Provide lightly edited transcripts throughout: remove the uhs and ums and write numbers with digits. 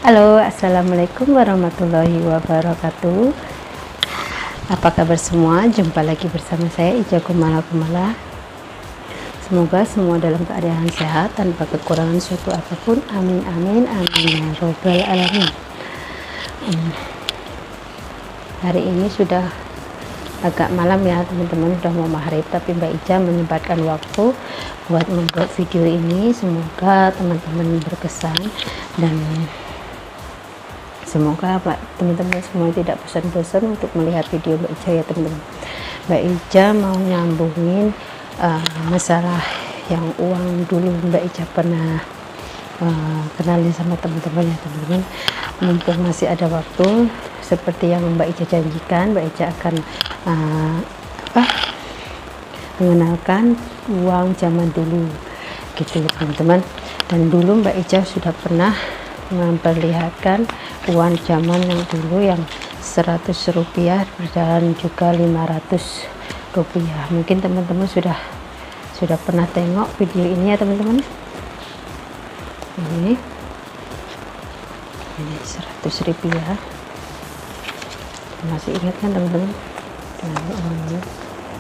Halo, assalamualaikum warahmatullahi wabarakatuh. Apa kabar semua? Jumpa lagi bersama saya Ica Kumala. Semoga semua dalam keadaan sehat tanpa kekurangan suatu apapun. Amin amin amin ya robbal alamin. Hari ini sudah agak malam ya teman-teman, udah mau maghrib, tapi Mbak Ica menyempatkan waktu buat membuat video ini. Semoga teman-teman berkesan dan semoga teman-teman semua tidak bosan-bosan untuk melihat video Mbak Ica ya teman-teman. Mbak Ica mau nyambungin masalah yang uang dulu Mbak Ica pernah kenalin sama teman-teman ya teman-teman. Mumpung masih ada waktu, seperti yang Mbak Ica janjikan, Mbak Ica akan mengenalkan uang zaman dulu gitu ya teman-teman. Dan dulu Mbak Ica sudah pernah memperlihatkan uang zaman yang dulu yang 100 rupiah dan juga 500 rupiah. Mungkin teman-teman sudah pernah tengok video ini ya teman-teman. Ini 100 rupiah, masih ingat kan teman-teman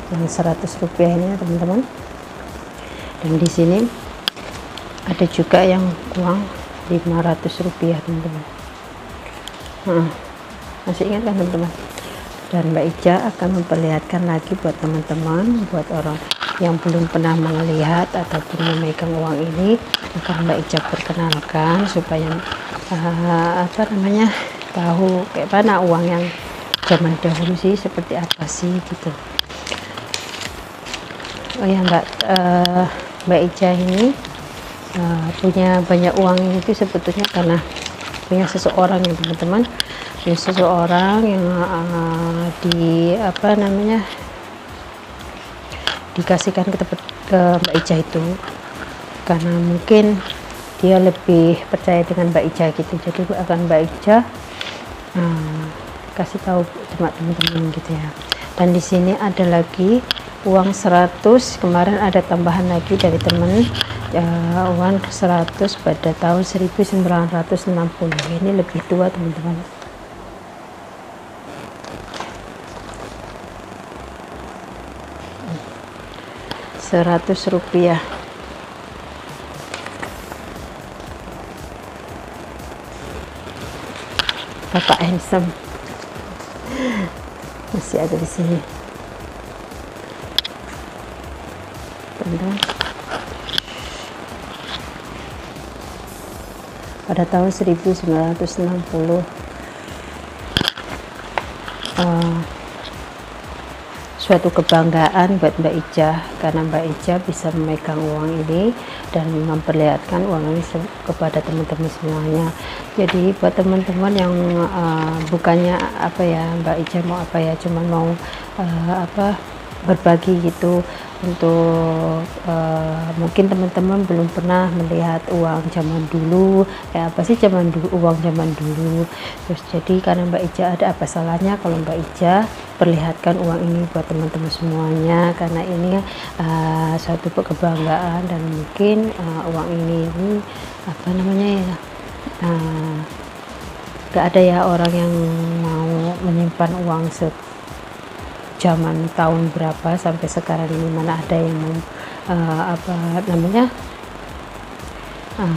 yang 100 rupiah ini ya teman-teman. Dan di sini ada juga yang uang 500 rupiah teman-teman. Masih ingat kan teman-teman? Dan Mbak Ica akan memperlihatkan lagi buat teman-teman, buat orang yang belum pernah melihat ataupun memegang uang ini, akan Mbak Ica perkenalkan supaya tahu kayak mana uang yang zaman dahulu sih, seperti apa sih gitu. Oh ya Mbak Ica ini punya banyak uang itu sebetulnya karena punya seseorang ya teman-teman, punya seseorang yang dikasihkan ke Mbak Ica itu karena mungkin dia lebih percaya dengan Mbak Ica gitu. Jadi akan Mbak Ica kasih tahu sama teman-teman gitu ya. Dan di sini ada lagi uang 100, kemarin ada tambahan lagi dari teman, uang 100 pada tahun 1960. Ini lebih tua teman-teman. Rp100. Bapak handsome masih ada di sini. Pada tahun 1960 suatu kebanggaan buat Mbak Ica karena Mbak Ica bisa memegang uang ini dan memperlihatkan uang ini kepada teman-teman semuanya. Jadi buat teman-teman yang bukannya Mbak Ica mau cuman mau berbagi gitu untuk mungkin teman-teman belum pernah melihat uang zaman dulu kayak apa sih uang zaman dulu. Terus jadi karena Mbak Ica, ada apa salahnya kalau Mbak Ica perlihatkan uang ini buat teman-teman semuanya, karena ini suatu kebanggaan dan mungkin uang ini gak ada ya orang yang mau menyimpan uang zaman tahun berapa sampai sekarang ini, mana ada yang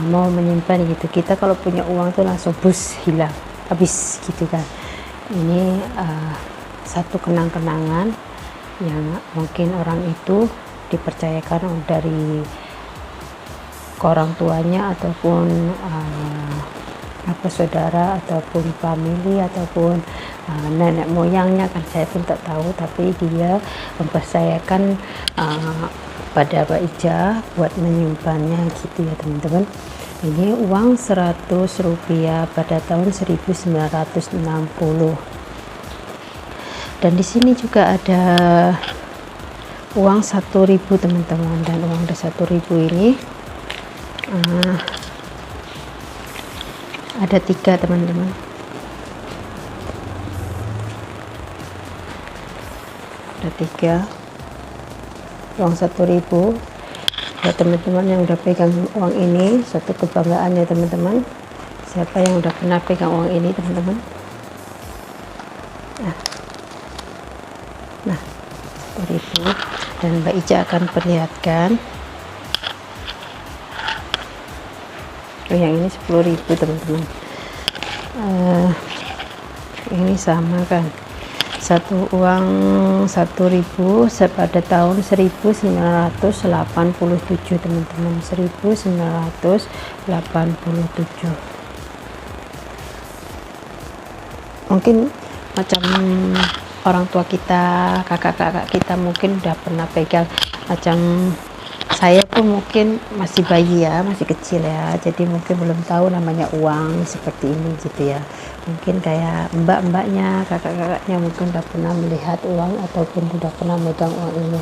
mau menyimpan gitu. Kita kalau punya uang tuh langsung hilang, habis gitu kan. Ini satu kenang-kenangan yang mungkin orang itu dipercayakan dari orang tuanya ataupun saudara ataupun family ataupun nenek moyangnya, kan saya pun tak tahu, tapi dia mempercayakan pada Mbak Ica buat menyimpannya gitu ya teman-teman. Ini uang 100 rupiah pada tahun 1960. Dan di sini juga ada uang 1.000 teman-teman, dan uang 1.000 ini ada 3 teman-teman. Ada 3 uang 1.000. Buat teman-teman yang udah pegang uang ini, suatu kebanggaan ya teman-teman. Siapa yang udah pernah pegang uang ini teman-teman? Nah 1.000, dan Mbak Ica akan perlihatkan. Yang ini 10.000 teman-teman. Ini sama kan, satu uang 1.000 pada tahun 1987 teman-teman. 1987 mungkin macam orang tua kita, kakak-kakak kita mungkin udah pernah pegang. Macam saya pun mungkin masih bayi ya, masih kecil ya, jadi mungkin belum tahu namanya uang seperti ini gitu ya. Mungkin kayak mbak-mbaknya, kakak-kakaknya mungkin udah pernah melihat uang ataupun udah pernah megang uang ini.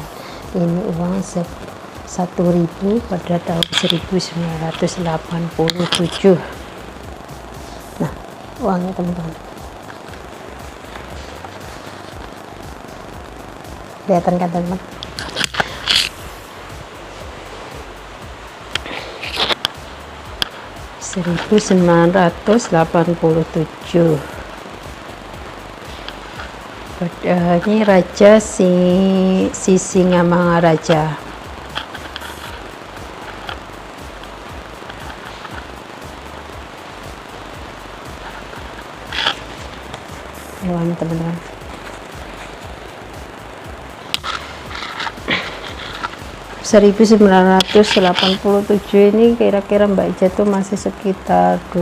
Ini uang 1.000 pada tahun 1987. Nah uangnya teman-teman, kelihatan kan teman-teman? (1987). Ini Raja Sisingamangaraja. Uangnya teman-teman. (1987) ini kira-kira Mbak Ica tuh masih sekitar 4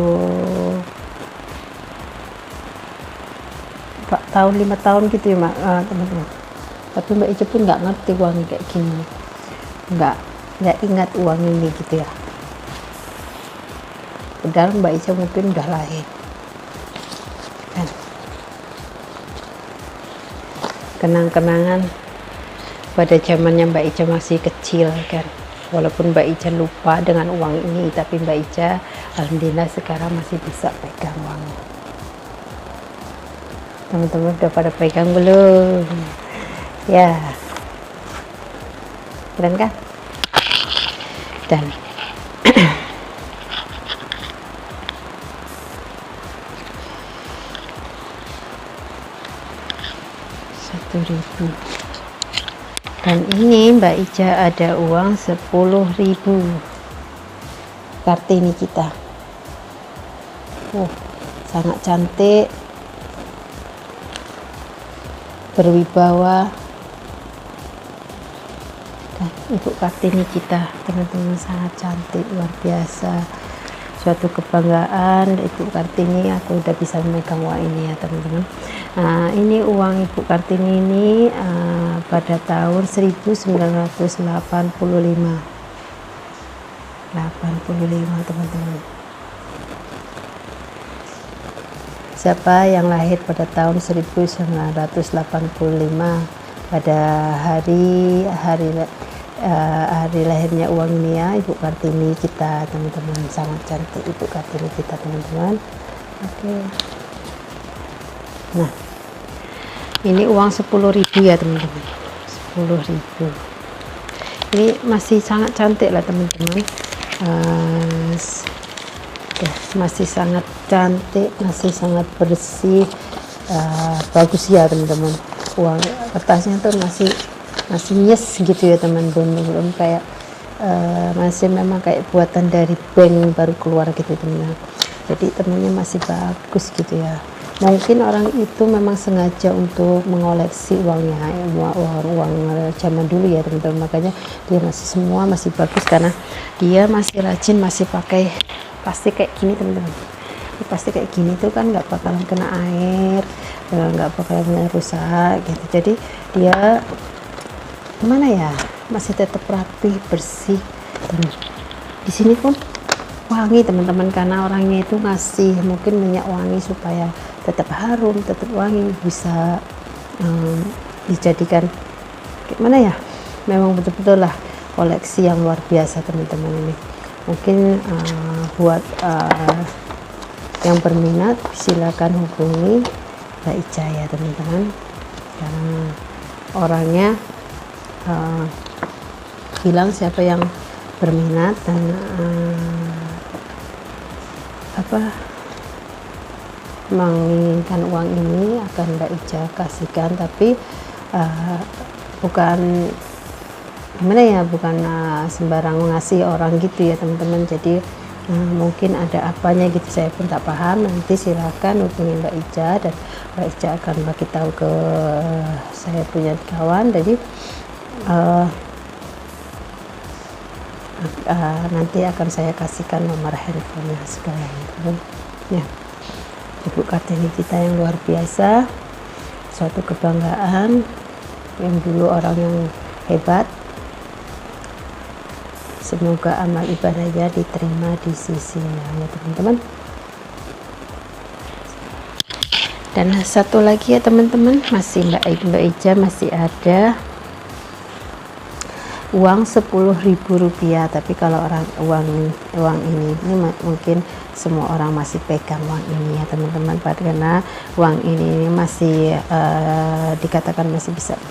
tahun 5 tahun gitu ya teman-teman. Tapi Mbak Ica pun nggak ngerti uang kayak gini, nggak ingat uang ini gitu ya. Padahal Mbak Ica mungkin udah lahir kan. Kenang-kenangan pada zamannya Mbak Ica masih kecil kan. Walaupun Mbak Ica lupa dengan uang ini, tapi Mbak Ica alhamdulillah sekarang masih bisa pegang uang. Teman-teman udah pada pegang belum? Ya, keren kan? Dan 1.000. Dan ini Mbak Ica ada uang 10.000. Kartini kita. Sangat cantik, berwibawa. Nah, Ibu Kartini kita teman-teman, sangat cantik, luar biasa. Suatu kebanggaan Ibu Kartini, aku udah bisa memegang uang ini ya teman-teman. Nah, ini uang Ibu Kartini ini pada tahun 1985 teman-teman. Siapa yang lahir pada tahun 1985 pada hari lahirnya uang ini ya, Ibu Kartini kita teman-teman. Sangat cantik Ibu Kartini kita teman-teman. Oke. Nah, ini uang 10.000 ya teman-teman. 10.000. Ini masih sangat cantik lah teman-teman. Masih sangat cantik, masih sangat bersih, bagus ya teman-teman. Uang kertasnya tuh masih yes gitu ya teman, belum kayak masih memang kayak buatan dari bank baru keluar gitu teman. Jadi temennya masih bagus gitu ya. Mungkin orang itu memang sengaja untuk mengoleksi uangnya, uang zaman dulu ya teman-teman. Makanya dia semua masih bagus karena dia masih rajin, masih pakai. Pasti kayak gini teman-teman. Pasti kayak gini tuh kan nggak bakalan kena air, nggak bakalan rusak gitu. Jadi dia gimana ya, masih tetap rapi, bersih. Dan di sini pun wangi teman-teman, karena orangnya itu ngasih mungkin minyak wangi supaya tetap harum, tetap wangi, bisa dijadikan gimana ya, memang betul-betul lah koleksi yang luar biasa teman-teman ini. Mungkin buat yang berminat silakan hubungi Mbak Ica ya teman-teman, karena orangnya bilang siapa yang berminat dan menginginkan uang ini akan Mbak Ica kasihkan, tapi bukan gimana ya, bukan sembarang ngasih orang gitu ya teman-teman. Jadi mungkin ada apanya gitu, saya pun tak paham. Nanti silakan hubungi Mbak Ica dan Mbak Ica akan bagi tahu ke saya punya kawan. Jadi nanti akan saya kasihkan nomor handphonenya sekalian ya. Ibu Kartini kita yang luar biasa, suatu kebanggaan, yang dulu orang yang hebat. Semoga amal ibadahnya diterima di sisinya ya teman-teman. Dan satu lagi ya teman-teman, masih Mbak Ica masih ada uang Rp10.000, tapi kalau uang ini mungkin semua orang masih pegang uang ini ya teman-teman, karena uang ini masih dikatakan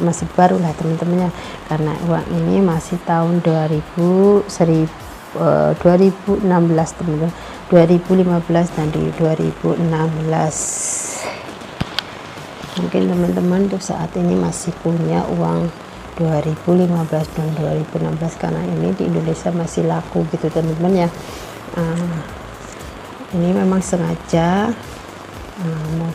masih baru lah teman-teman ya, karena uang ini masih tahun 2016 teman-teman, 2015 dan di 2016. Mungkin teman-teman untuk saat ini masih punya uang 2015 dan 2016, karena ini di Indonesia masih laku gitu teman-teman ya. Ini memang sengaja mau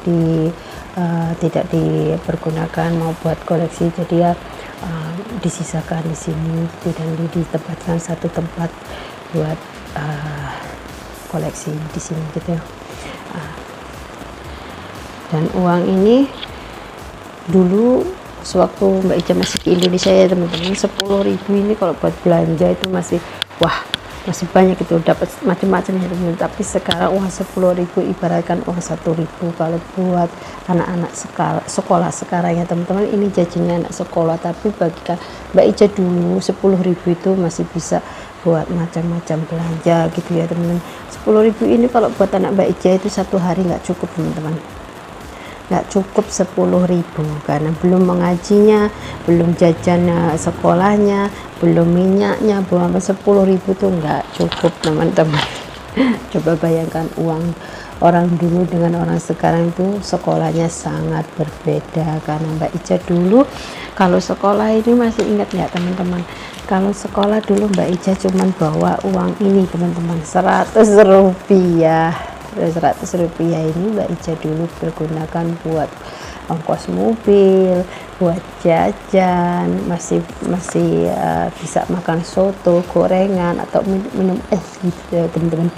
tidak dipergunakan, mau buat koleksi, jadi ya disisakan di sini gitu, dan ditempatkan satu tempat buat koleksi di sini gitu ya. Dan uang ini dulu sewaktu Mbak Ica masih di Indonesia ya teman-teman, 10.000 ini kalau buat belanja itu masih banyak itu, dapat macam-macam ya teman-teman. Tapi sekarang uang 10.000 ibaratkan uang 1.000 kalau buat anak-anak sekolah sekarang ya teman-teman. Ini jajannya anak sekolah, tapi bagi Mbak Ica dulu 10.000 itu masih bisa buat macam-macam belanja gitu ya teman-teman. 10.000 ini kalau buat anak Mbak Ica itu satu hari nggak cukup teman-teman, nggak cukup 10.000, karena belum mengajinya, belum jajan sekolahnya, belum minyaknya, belum 10.000 tuh nggak cukup teman-teman. Coba bayangkan uang orang dulu dengan orang sekarang itu sekolahnya sangat berbeda. Karena Mbak Ica dulu kalau sekolah ini masih ingat nggak teman-teman, kalau sekolah dulu Mbak Ica cuman bawa uang ini teman-teman, 100 rupiah. 100 rupiah ini Mbak Ica dulu bergunakan buat ongkos mobil, buat jajan, masih bisa makan soto, gorengan, atau minum es gitu ya teman-teman.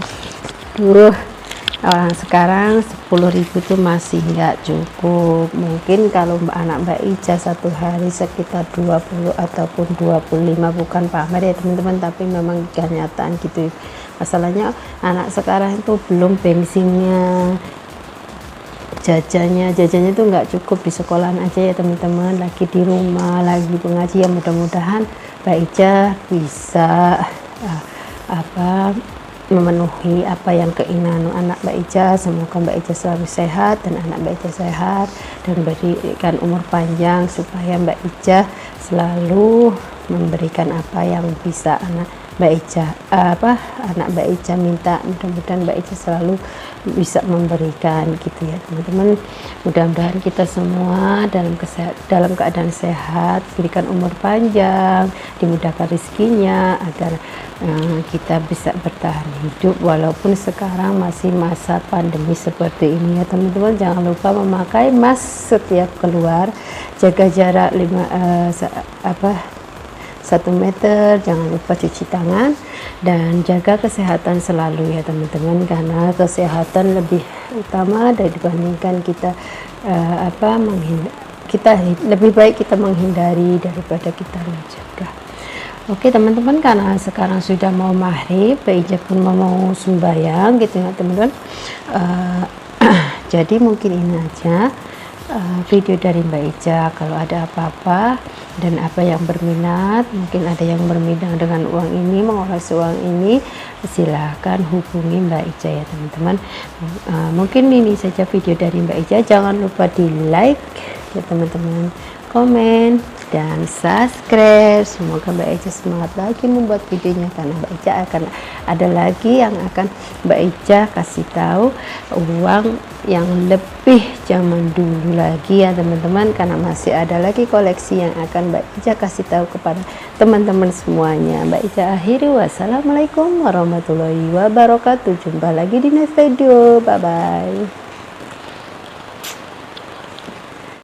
Sekarang 10.000 itu masih nggak cukup. Mungkin kalau anak Mbak Ica satu hari sekitar 20 ataupun 25, bukan pamer ya teman-teman, tapi memang kenyataan gitu. Masalahnya anak sekarang itu belum bensinnya, jajannya itu nggak cukup di sekolahan aja ya teman-teman, lagi di rumah, lagi pengajian. Mudah-mudahan Mbak Ica bisa memenuhi apa yang keinginan anak Mbak Ica. Semoga Mbak Ica selalu sehat dan anak Mbak Ica sehat, dan berikan umur panjang supaya Mbak Ica selalu memberikan apa yang bisa anak Mbak Ica minta. Mudah-mudahan Mbak Ica selalu bisa memberikan gitu ya teman-teman. Mudah-mudahan kita semua dalam keadaan sehat, berikan umur panjang, dimudahkan rezekinya, agar kita bisa bertahan hidup walaupun sekarang masih masa pandemi seperti ini ya teman-teman. Jangan lupa memakai mask setiap keluar, jaga jarak 1 meter, jangan lupa cuci tangan, dan jaga kesehatan selalu ya teman-teman, karena kesehatan lebih utama dibandingkan kita lebih baik kita menghindari daripada kita mencegah. Oke teman-teman, karena sekarang sudah mau maghrib, Mbak Ica pun mau sembahyang gitu ya teman-teman. Jadi mungkin ini aja video dari Mbak Ica. Kalau ada apa-apa dan apa yang berminat, mungkin ada yang berminat dengan uang ini, mengolah uang ini, silahkan hubungi Mbak Ica ya teman-teman. Mungkin ini saja video dari Mbak Ica. Jangan lupa di like ya teman-teman, komen dan subscribe. Semoga Mbak Ica semangat lagi membuat videonya, karena Mbak Ica akan ada lagi yang akan Mbak Ica kasih tahu uang yang lebih zaman dulu lagi ya teman-teman, karena masih ada lagi koleksi yang akan Mbak Ica kasih tahu kepada teman-teman semuanya. Mbak Ica akhiri, wassalamualaikum warahmatullahi wabarakatuh. Jumpa lagi di next video, bye bye.